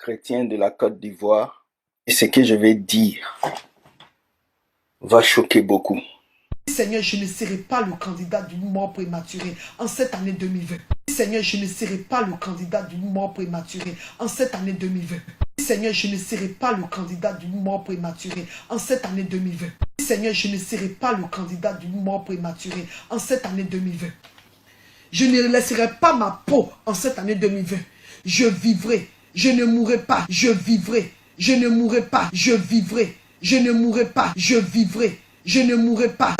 chrétien de la Côte d'Ivoire, et ce que je vais dire va choquer beaucoup. Seigneur, je ne serai pas le candidat d'une mort prématurée en cette année 2020. Seigneur, je ne serai pas le candidat d'une mort prématurée en cette année 2020. Seigneur, je ne serai pas le candidat d'une mort prématurée en cette année 2020. Seigneur, je ne serai pas le candidat d'une mort prématurée en cette année 2020. Je ne laisserai pas ma peau en cette année 2020. Je vivrai, je ne mourrai pas, je vivrai, je ne mourrai pas, je vivrai, je ne mourrai pas, je vivrai, je ne mourrai pas.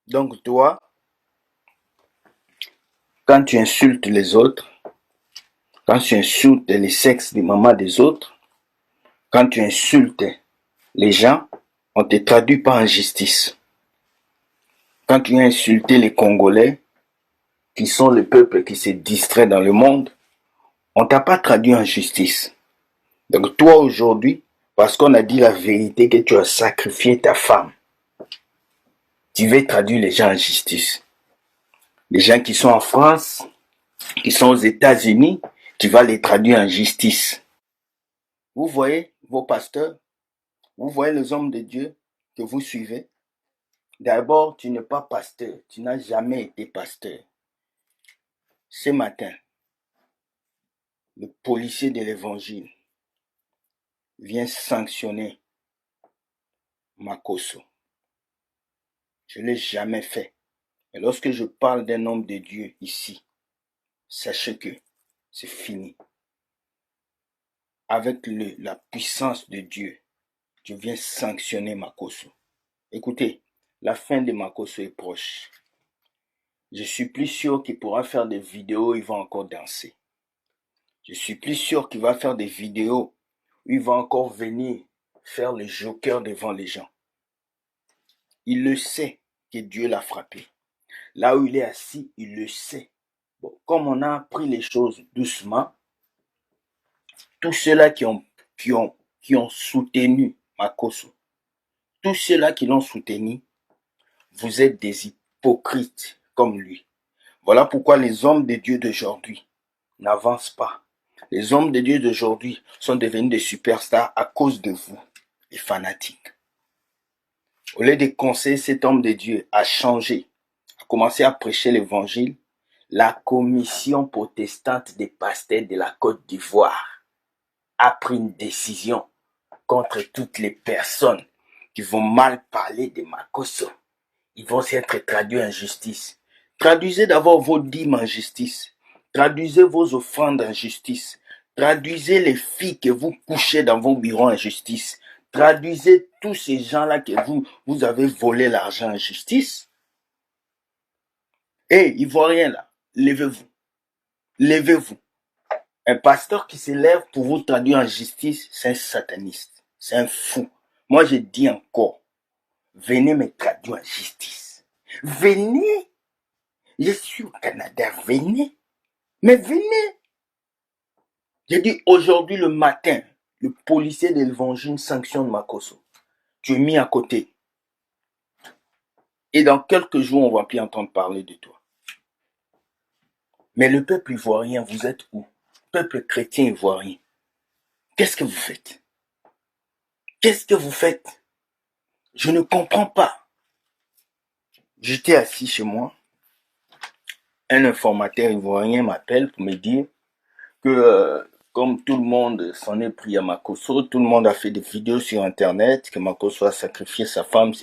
Donc toi, quand tu insultes les autres, quand tu insultes les sexes des mamans des autres, quand tu insultes les gens, on ne te traduit pas en justice. Quand tu as insulté les Congolais, qui sont le peuple qui se distrait dans le monde, on ne t'a pas traduit en justice. Donc toi aujourd'hui, parce qu'on a dit la vérité que tu as sacrifié ta femme, tu veux traduire les gens en justice. Les gens qui sont en France, qui sont aux États-Unis, tu vas les traduire en justice. Vous voyez vos pasteurs, vous voyez les hommes de Dieu que vous suivez. D'abord, tu n'es pas pasteur, tu n'as jamais été pasteur. Ce matin, le policier de l'évangile vient sanctionner Makosso. Je ne l'ai jamais fait. Et lorsque je parle d'un homme de Dieu ici, sachez que c'est fini. Avec la puissance de Dieu, je viens sanctionner Makosso. Écoutez, la fin de Makosso est proche. Je suis plus sûr qu'il pourra faire des vidéos où il va encore danser. Je suis plus sûr qu'il va faire des vidéos où il va encore venir faire le joker devant les gens. Il le sait que Dieu l'a frappé. Là où il est assis, il le sait. Bon, comme on a pris les choses doucement, tous ceux-là qui ont soutenu Makosso, tous ceux-là qui l'ont soutenu, vous êtes des hypocrites comme lui. Voilà pourquoi les hommes de Dieu d'aujourd'hui n'avancent pas. Les hommes de Dieu d'aujourd'hui sont devenus des superstars à cause de vous, les fanatiques. Au lieu de conseiller cet homme de Dieu à changer, à commencer à prêcher l'évangile, la commission protestante des pasteurs de la Côte d'Ivoire a pris une décision contre toutes les personnes qui vont mal parler de Makosso. Ils vont être traduits en justice. Traduisez d'abord vos dîmes en justice. Traduisez vos offrandes en justice. Traduisez les filles que vous couchez dans vos bureaux en justice. Traduisez tous ces gens-là que vous avez volé l'argent en justice. Ivoiriens là, levez-vous. Levez-vous. Un pasteur qui se lève pour vous traduire en justice, c'est un sataniste. C'est un fou. Moi, je dis encore, venez me traduire en justice. Venez. Je suis au Canada, venez. Mais venez. J'ai dit aujourd'hui le matin, le policier de l'évangile sanctionne Makosso. Tu es mis à côté. Et dans quelques jours, on ne va plus entendre parler de toi. Mais le peuple ivoirien, vous êtes où? Peuple chrétien ivoirien. Qu'est-ce que vous faites? Qu'est-ce que vous faites? Je ne comprends pas. J'étais assis chez moi. Un informateur ivoirien m'appelle pour me dire que comme tout le monde s'en est pris à Makosso, tout le monde a fait des vidéos sur Internet, que Makosso a sacrifié sa femme.